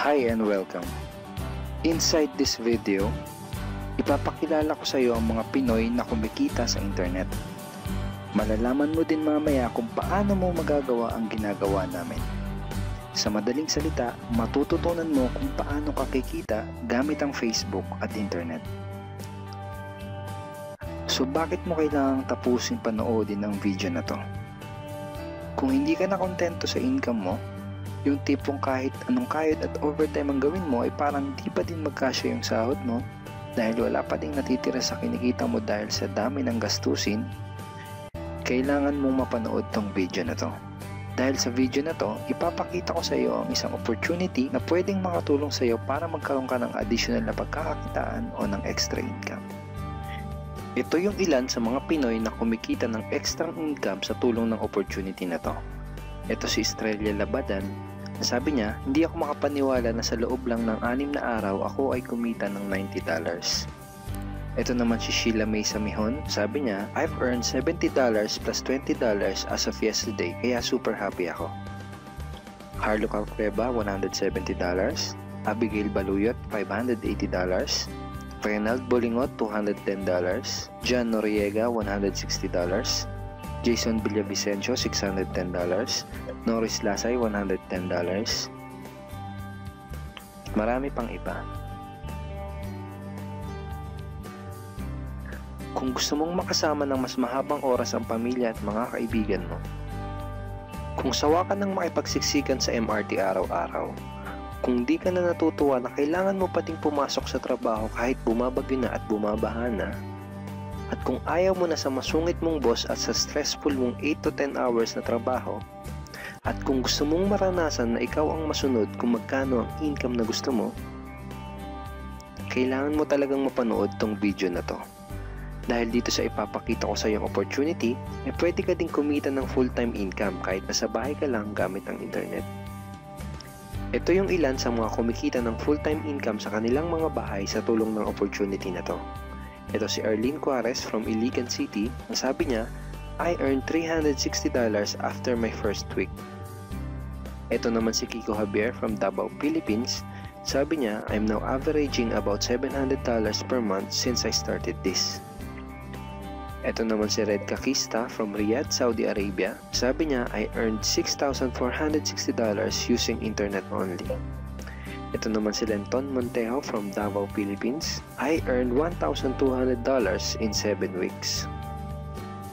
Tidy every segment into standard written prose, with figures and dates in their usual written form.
Hi and welcome. Inside this video, ipapakilala ko sa iyo ang mga Pinoy na kumikita sa internet. Malalaman mo din mamaya kung paano mo magagawa ang ginagawa namin. Sa madaling salita, matututunan mo kung paano ka kikita gamit ang Facebook at internet. So bakit mo kailangang tapusin panoodin ang video na to? Kung hindi ka na kontento sa income mo, yung tipong kahit anong kayod at overtime ang gawin mo ay parang di pa din magkasya yung sahod mo dahil wala pa ding natitira sa kinikita mo dahil sa dami ng gastusin, kailangan mong mapanood tong video na to. Dahil sa video na to, ipapakita ko sa iyo ang isang opportunity na pwedeng makatulong sa iyo para magkaroon ka ng additional na pagkakakitaan o ng extra income. Ito yung ilan sa mga Pinoy na kumikita ng extra income sa tulong ng opportunity na to. Ito si Estrella Labadan. Sabi niya, hindi ako makapaniwala na sa loob lang ng 6 na araw ako ay kumita ng $90. Ito naman si Sheila May Samihon. Sabi niya, I've earned $70 plus $20 as of yesterday kaya super happy ako. Harlo Calcreba, $170. Abigail Baluyot, $580. Reynald Bolingot, $210. John Noriega, $160. Jason Villavicencio, $610. Norris Lasay, $110. Marami pang iba. Kung gusto mong makasama ng mas mahabang oras ang pamilya at mga kaibigan mo, kung sawa ka ng makipagsiksikan sa MRT araw-araw, kung di ka na natutuwa na kailangan mo pating pumasok sa trabaho kahit bumabagyo na at bumabaha na, at kung ayaw mo na sa masungit mong boss at sa stressful mong 8 to 10 hours na trabaho, at kung gusto mong maranasan na ikaw ang masunod kung magkano ang income na gusto mo, kailangan mo talagang mapanood tong video na to. Dahil dito sa ipapakita ko sa iyong opportunity, ay pwede ka ding kumita ng full-time income kahit nasa bahay ka lang gamit ang internet. Ito yung ilan sa mga kumikita ng full-time income sa kanilang mga bahay sa tulong ng opportunity na to. Ito si Arlene Juarez from Iligan City. Ang sabi niya, I earned $360 after my first week. Ito naman si Kiko Javier from Davao, Philippines. Sabi niya, I'm now averaging about $700 per month since I started this. Ito naman si Red Kakista from Riyadh, Saudi Arabia. Sabi niya, I earned $6,460 using internet only. Ito naman si Lenton Montejo from Davao, Philippines. I earned $1,200 in 7 weeks.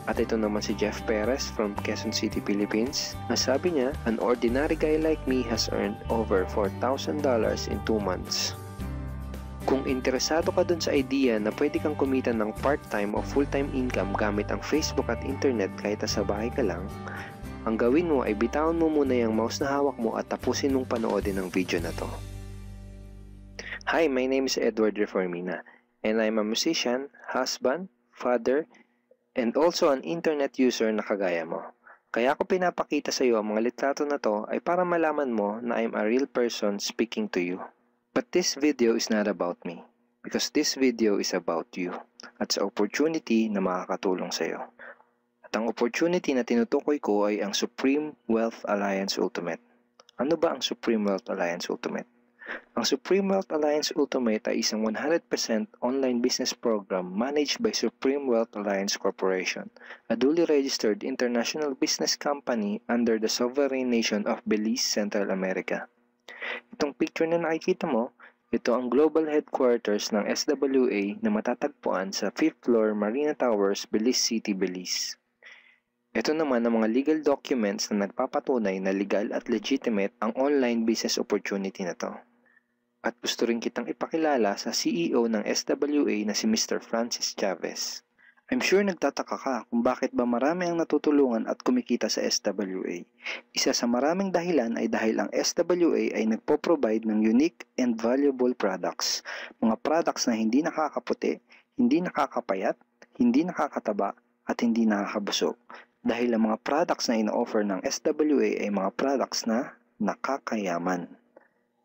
At ito naman si Jeff Perez from Quezon City, Philippines. Sabi niya, an ordinary guy like me has earned over $4,000 in 2 months. Kung interesado ka dun sa idea na pwede kang kumita ng part-time o full-time income gamit ang Facebook at internet kahit sa bahay ka lang, ang gawin mo ay bitawan mo muna yung mouse na hawak mo at tapusin mong panoodin ang video na to. Hi, my name is Edward Reformina and I'm a musician, husband, father, and also an internet user na kagaya mo. Kaya ako pinapakita sa iyo ang mga litrato na to ay para malaman mo na I'm a real person speaking to you. But this video is not about me because this video is about you at sa opportunity na makakatulong sa iyo. At ang opportunity na tinutukoy ko ay ang Supreme Wealth Alliance Ultimate. Ano ba ang Supreme Wealth Alliance Ultimate? Ang Supreme Wealth Alliance Ultimate ay isang 100% online business program managed by Supreme Wealth Alliance Corporation, a duly registered international business company under the sovereign nation of Belize, Central America. Itong picture na nakikita mo, ito ang global headquarters ng SWA na matatagpuan sa 5th floor Marina Towers, Belize City, Belize. Ito naman ang mga legal documents na nagpapatunay na legal at legitimate ang online business opportunity na to. At gusto rin kitang ipakilala sa CEO ng SWA na si Mr. Francis Chavez. I'm sure nagtataka ka kung bakit ba marami ang natutulungan at kumikita sa SWA. Isa sa maraming dahilan ay dahil ang SWA ay nagpo-provide ng unique and valuable products. Mga products na hindi nakakaputi, hindi nakakapayat, hindi nakakataba, at hindi nakakabusog. Dahil ang mga products na ino-offer ng SWA ay mga products na nakakayaman.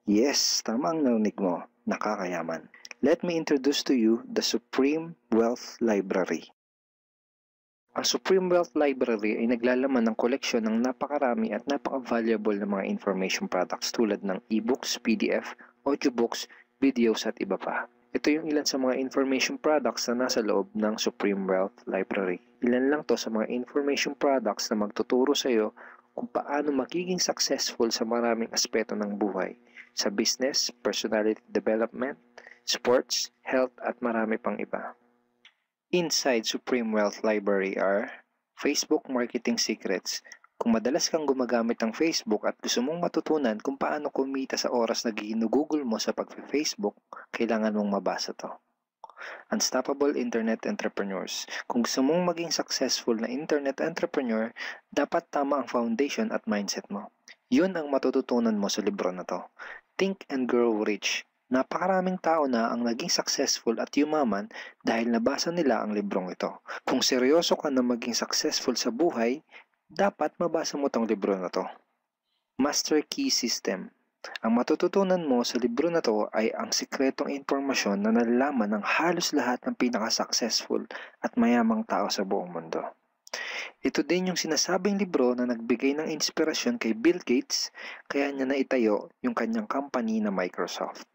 Yes, tama ang narinig mo, nakakayaman. Let me introduce to you the Supreme Wealth Library. Ang Supreme Wealth Library ay naglalaman ng koleksyon ng napakarami at napaka-valuable na mga information products tulad ng e-books, PDF, audiobooks, videos at iba pa. Ito yung ilan sa mga information products na nasa loob ng Supreme Wealth Library. Ilan lang to sa mga information products na magtuturo sa iyo kung paano magiging successful sa maraming aspeto ng buhay, sa business, personality development, sports, health at marami pang iba. Inside Supreme Wealth Library are Facebook Marketing Secrets. Kung madalas kang gumagamit ng Facebook at gusto mong matutunan kung paano kumita sa oras na ginugugol mo sa pag-Facebook, kailangan mong mabasa to. Unstoppable Internet Entrepreneurs. Kung gusto mong maging successful na internet entrepreneur, dapat tama ang foundation at mindset mo. Yun ang matututunan mo sa libro na to. Think and Grow Rich. Napakaraming tao na ang naging successful at yumaman dahil nabasa nila ang librong ito. Kung seryoso ka na maging successful sa buhay, dapat mabasa mo tong libro na to. Master Key System. Ang matututunan mo sa libro na to ay ang sikretong impormasyon na nalalaman ng halos lahat ng pinaka-successful at mayamang tao sa buong mundo. Ito din yung sinasabing libro na nagbigay ng inspirasyon kay Bill Gates, kaya niya naitayo yung kanyang company na Microsoft.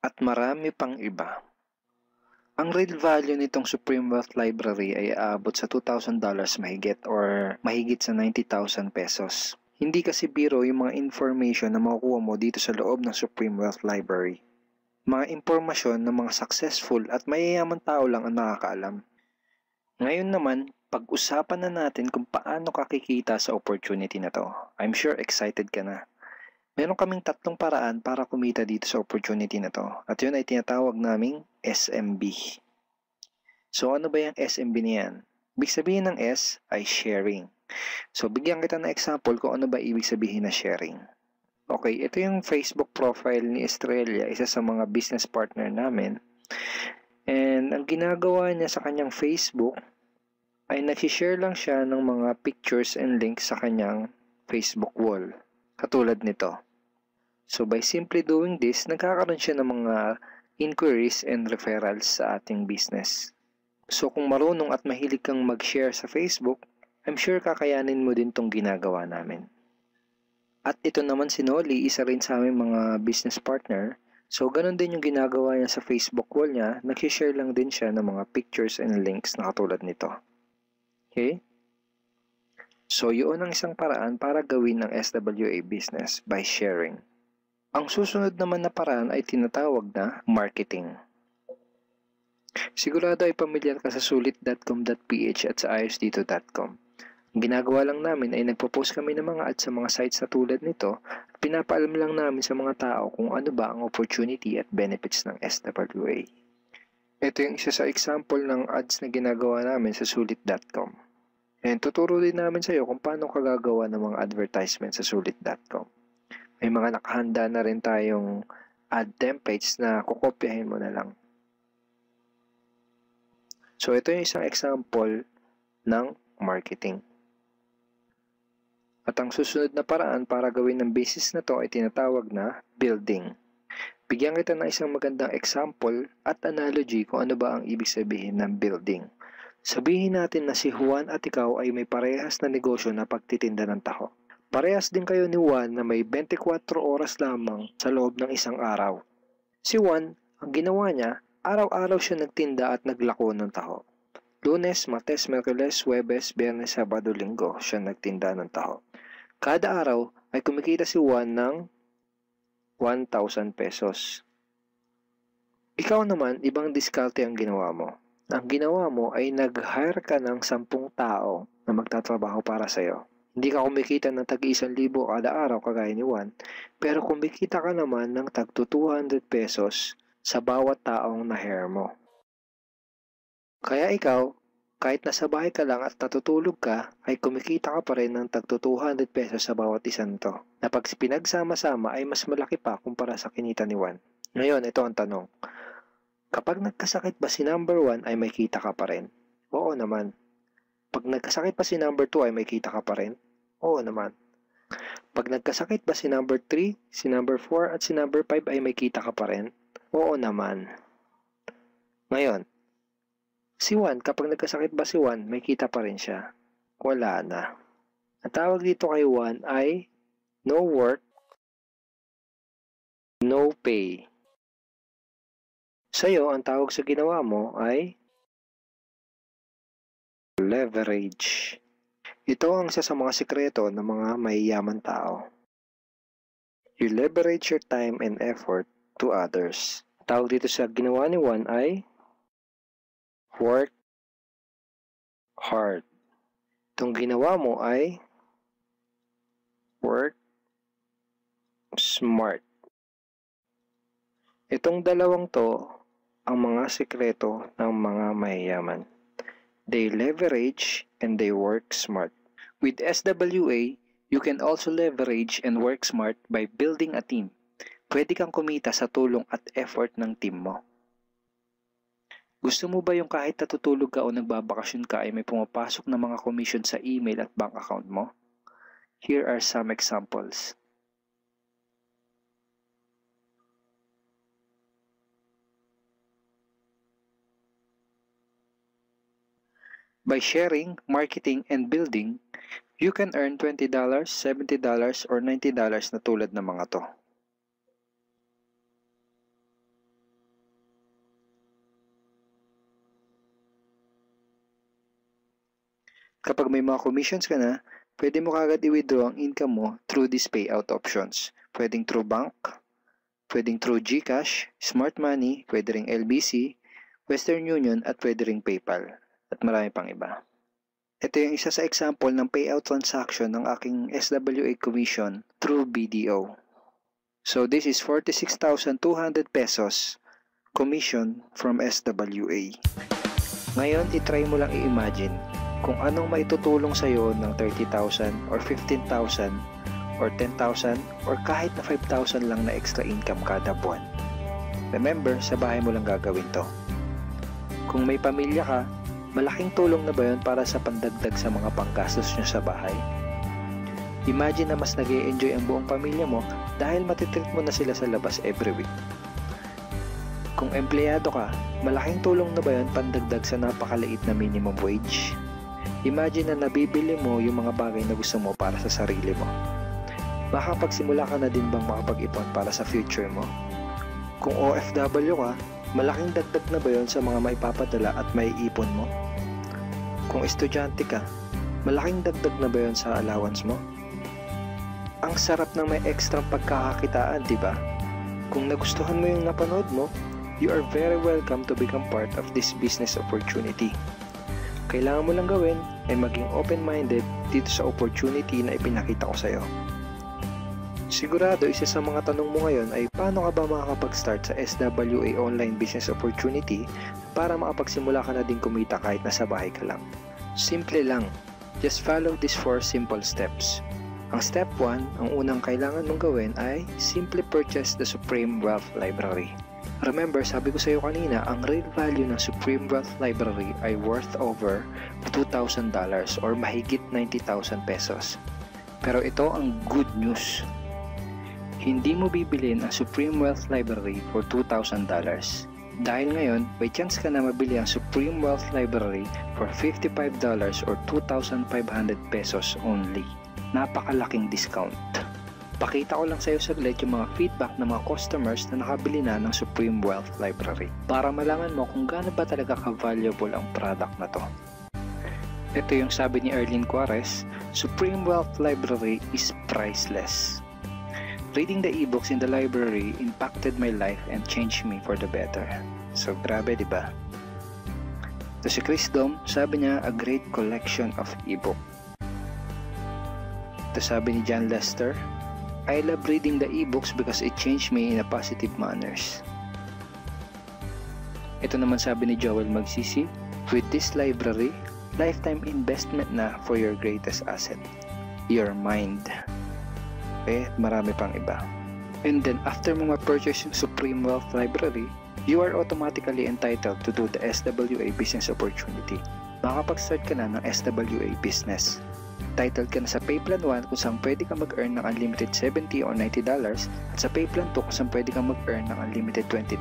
At marami pang iba. Ang real value nitong Supreme Wealth Library ay aabot sa $2,000 mahigit or mahigit sa 90,000 pesos. Hindi kasi biro yung mga information na makukuha mo dito sa loob ng Supreme Wealth Library. Mga impormasyon ng mga successful at mayayaman tao lang ang nakakaalam. Ngayon naman, pag-usapan na natin kung paano ka kikita sa opportunity na to. I'm sure excited ka na. Meron kaming 3 paraan para kumita dito sa opportunity na to. At yun ay tinatawag naming SMB. So ano ba yung SMB niyan? Ibig sabihin ng S ay sharing. So bigyan kita ng example kung ano ba ibig sabihin na sharing. Okay, ito yung Facebook profile ni Estrella, isa sa mga business partner namin. And ang ginagawa niya sa kanyang Facebook ay nag-share lang siya ng mga pictures and links sa kanyang Facebook wall. Katulad nito. So by simply doing this, nagkakaroon siya ng mga inquiries and referrals sa ating business. So kung marunong at mahilig kang mag-share sa Facebook, I'm sure kakayanin mo din tong ginagawa namin. At ito naman si Noli, isa rin sa aming mga business partner. So ganun din yung ginagawa niya sa Facebook wall niya, nag-share lang din siya ng mga pictures and links na katulad nito. Okay? So yun ang isang paraan para gawin ng SWA business by sharing. Ang susunod naman na paraan ay tinatawag na marketing. Sigurado ay pamilyar ka sa sulit.com.ph at sa ayosdito.com. Ang ginagawa lang namin ay nagpo-post kami ng mga ads sa mga sites na tulad nito at pinapaalam lang namin sa mga tao kung ano ba ang opportunity at benefits ng SWA. Ito yung isa sa example ng ads na ginagawa namin sa sulit.com. And tuturo din namin sa iyo kung paano ka gagawa ng mga advertisement sa sulit.com. May mga nakahanda na rin tayong ad templates na kukopyahin mo na lang. So ito yung isang example ng marketing. At ang susunod na paraan para gawin ng business na to ay tinatawag na building. Bigyan kita ng isang magandang example at analogy kung ano ba ang ibig sabihin ng building. Sabihin natin na si Juan at ikaw ay may parehas na negosyo na pagtitinda ng taho. Parehas din kayo ni Juan na may 24 oras lamang sa loob ng isang araw. Si Juan, ang ginawa niya, araw-araw siya nagtinda at naglako ng taho. Lunes, Martes, Miyerkules, Huwebes, Biyernes, Sabado, Linggo siya nagtinda ng taho. Kada araw ay kumikita si Juan ng 1,000 pesos. Ikaw naman, ibang diskarte ang ginawa mo. Ang ginawa mo ay nag-hire ka ng 10 tao na magtatrabaho para sa'yo. Hindi ka kumikita ng tag-1,000 kada araw kagaya ni Juan, pero kumikita ka naman ng tag 200 pesos sa bawat taong na-hire mo. Kaya ikaw, kahit nasa bahay ka lang at natutulog ka, ay kumikita ka pa rin ng tag 200 pesos sa bawat isang to, na pag pinagsama-sama ay mas malaki pa kumpara sa kinita ni Juan. Ngayon, ito ang tanong. Kapag nagkasakit ba si number 1 ay may kita ka pa rin? Oo naman. Pag nagkasakit pa si number 2 ay may kita ka pa rin? Oo naman. Pag nagkasakit ba si number 3, si number 4 at si number 5 ay may kita ka pa rin? Oo naman. Ngayon, Si Juan, kapag nagkasakit ba si Juan, may kita pa rin siya? Wala na. Ang tawag dito kay Juan ay no work, no pay. Sa'yo, ang tawag sa ginawa mo ay leverage. Ito ang isa sa mga sikreto ng mga mayayaman tao. You leverage your time and effort to others. Tawag dito sa ginawa ni Juan ay work hard. Itong ginawa mo ay work smart. Itong dalawang to ang mga sikreto ng mga mayayaman. They leverage and they work smart. With SWA, you can also leverage and work smart by building a team. Pwede kang kumita sa tulong at effort ng team mo. Gusto mo ba yung kahit natutulog ka o nagbabakasyon ka ay may pumapasok na mga commission sa email at bank account mo? Here are some examples. By sharing, marketing, and building, you can earn $20, $70, or $90 na tulad ng mga to. Kapag may mga commissions ka na, pwede mo kagad i-withdraw ang income mo through these payout options. Pwedeng through bank, pwedeng through GCash, Smart Money, pwede ring LBC, Western Union, at pwede ring PayPal. At marami pang iba. Ito yung isa sa example ng payout transaction ng aking SWA commission through BDO. So this is 46,200 pesos commission from SWA. Ngayon, itry mo lang i-imagine kung anong maitutulong sa'yo ng 30,000 or 15,000 or 10,000 or kahit na 5,000 lang na extra income kada buwan. Remember, sa bahay mo lang gagawin to. Kung may pamilya ka, malaking tulong na ba yun para sa pandagdag sa mga panggastos nyo sa bahay? Imagine na mas nag-e-enjoy ang buong pamilya mo dahil matitreat mo na sila sa labas every week. Kung empleyado ka, malaking tulong na ba yun pandagdag sa napakaliit na minimum wage? Imagine na nabibili mo yung mga bagay na gusto mo para sa sarili mo. Makapagsimula ka na din bang makapag-ipon para sa future mo? Kung OFW ka, malaking dagdag na ba yun sa mga maipapadala at maiipon mo? Kung estudyante ka, malaking dagdag na ba yun sa allowance mo? Ang sarap ng may extra pagkakakitaan, di ba? Kung nagustuhan mo yung napanood mo, you are very welcome to become part of this business opportunity. Kailangan mo lang gawin ay maging open-minded dito sa opportunity na ipinakita ko sa'yo. Sigurado, isa sa mga tanong mo ngayon ay paano ka ba makakapag-start sa SWA online business opportunity para makapagsimula ka na din kumita kahit nasa bahay ka lang. Simple lang. Just follow these 4 simple steps. Ang step 1, ang unang kailangan mong gawin ay simply purchase the Supreme Wealth Library. Remember, sabi ko sa iyo kanina, ang real value ng Supreme Wealth Library ay worth over $2,000 or mahigit 90,000 pesos. Pero ito ang good news. Hindi mo bibilin ang Supreme Wealth Library for $2,000. Dahil ngayon, may chance ka na mabili ang Supreme Wealth Library for $55 or 2,500 pesos only. Napakalaking discount. Pakita ko lang sa iyo saglit yung mga feedback ng mga customers na nakabili na ng Supreme Wealth Library para malaman mo kung gaano ba talaga ka-valuable ang product na to. Ito yung sabi ni Erlyn Juarez, Supreme Wealth Library is priceless. Reading the ebooks in the library impacted my life and changed me for the better. So grabe, di ba? Ito si Chris Dom, sabi niya, a great collection of ebook. Ito sabi ni John Lester, I love reading the ebooks because it changed me in a positive manners. Ito naman sabi ni Joel Magsisi, with this library, lifetime investment na for your greatest asset, your mind. Marami pang iba. And then after mo ma-purchase yung Supreme Wealth Library, you are automatically entitled to do the SWA business opportunity. Makapag-start ka na ng SWA business. Titled ka na sa Payplan 1 kung saan pwede ka mag-earn ng unlimited $70 or $90 at sa Payplan 2 kung saan pwede ka mag-earn ng unlimited $20.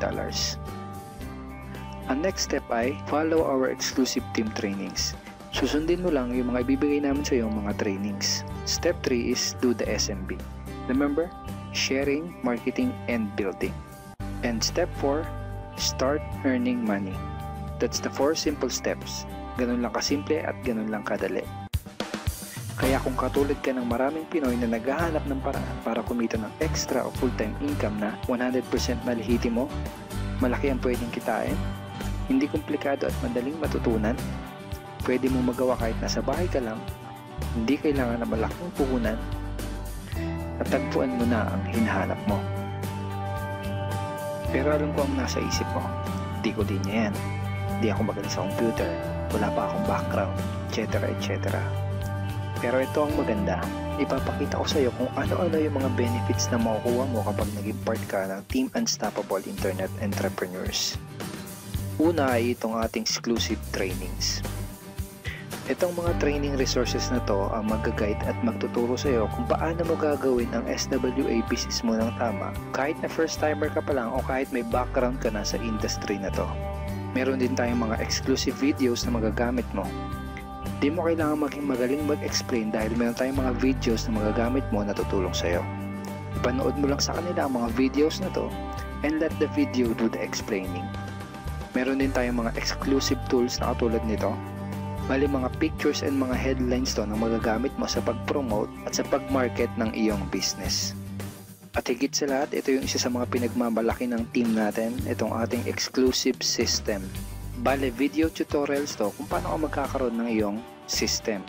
Ang next step ay follow our exclusive team trainings. Susundin mo lang yung mga ibibigay namin sa iyo mga trainings. Step 3 is do the SMB. Remember, sharing, marketing, and building. And step 4, start earning money. That's the 4 simple steps. Ganun lang kasimple at ganun lang kadali. Kaya kung katulad ka ng maraming Pinoy na naghahanap ng paraan para kumita ng extra o full-time income na 100% malihiti mo, malaki ang pwedeng kitain, hindi komplikado at madaling matutunan, pwede mong magawa kahit nasa bahay ka lang, hindi kailangan na malaking puhunan, at tagpuan mo na ang hinahanap mo. Pero alam ko ang nasa isip mo, di ko din yan, di ako magaling sa computer, wala pa akong background, etc. etc. Pero ito ang maganda, ipapakita ko sa iyo kung ano-ano yung mga benefits na makukuha mo kapag naging part ka ng Team Unstoppable Internet Entrepreneurs. Una ay itong ating exclusive trainings. Itong mga training resources na to ang mag-guide at magtuturo sa iyo kung paano mo gagawin ang SWA business mo ng tama kahit na first timer ka pa lang o kahit may background ka na sa industry na to. Meron din tayong mga exclusive videos na magagamit mo. Di mo kailangan maging magaling mag-explain dahil meron tayong mga videos na magagamit mo na tutulong sa iyo. Ipanood mo lang sa kanila ang mga videos na to and let the video do the explaining. Meron din tayong mga exclusive tools na katulad nito. Bali mga pictures and mga headlines to na magagamit mo sa pag-promote at sa pag-market ng iyong business. At higit sa lahat, ito yung isa sa mga pinagmamalaki ng team natin, itong ating exclusive system. Bali video tutorials to kung paano ka magkakaroon ng iyong system.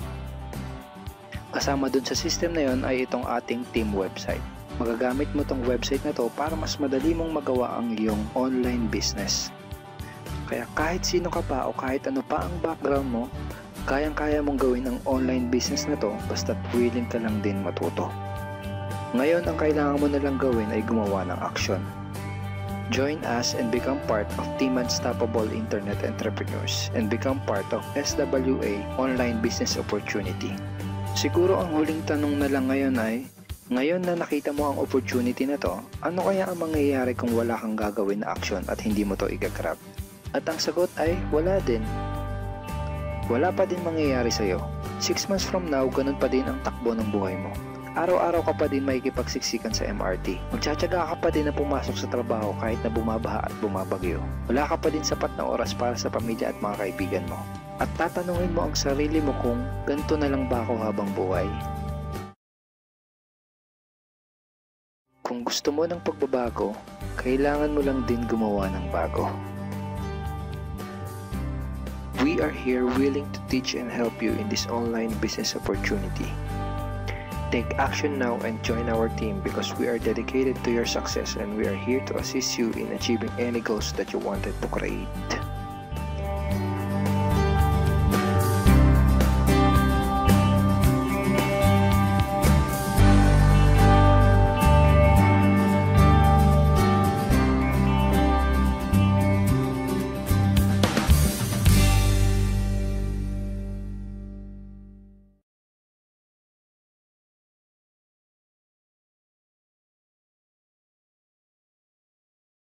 Kasama dun sa system na yon ay itong ating team website. Magagamit mo tong website na to para mas madali mong magawa ang iyong online business. Kaya kahit sino ka pa o kahit ano pa ang background mo, kayang-kaya mong gawin ang online business na to basta't willing ka lang din matuto. Ngayon ang kailangan mo na lang gawin ay gumawa ng action. Join us and become part of Team Unstoppable Internet Entrepreneurs and become part of SWA Online Business Opportunity. Siguro ang huling tanong na lang ngayon ay, ngayon na nakita mo ang opportunity na to, ano kaya ang mangyayari kung wala kang gagawin na action at hindi mo to i-grab? At ang sagot ay wala din. Wala pa din mangyayari sa'yo. 6 months from now, ganun pa din ang takbo ng buhay mo. Araw-araw ka pa din makikipagsiksikan sa MRT. Magtsatsaga ka pa din na pumasok sa trabaho kahit na bumabaha at bumabagyo. Wala ka pa din sapat na oras para sa pamilya at mga kaibigan mo. At tatanungin mo ang sarili mo kung ganito na lang ba ako habang buhay? Kung gusto mo ng pagbabago, kailangan mo lang din gumawa ng bago. We are here willing to teach and help you in this online business opportunity. Take action now and join our team because we are dedicated to your success and we are here to assist you in achieving any goals that you wanted to create.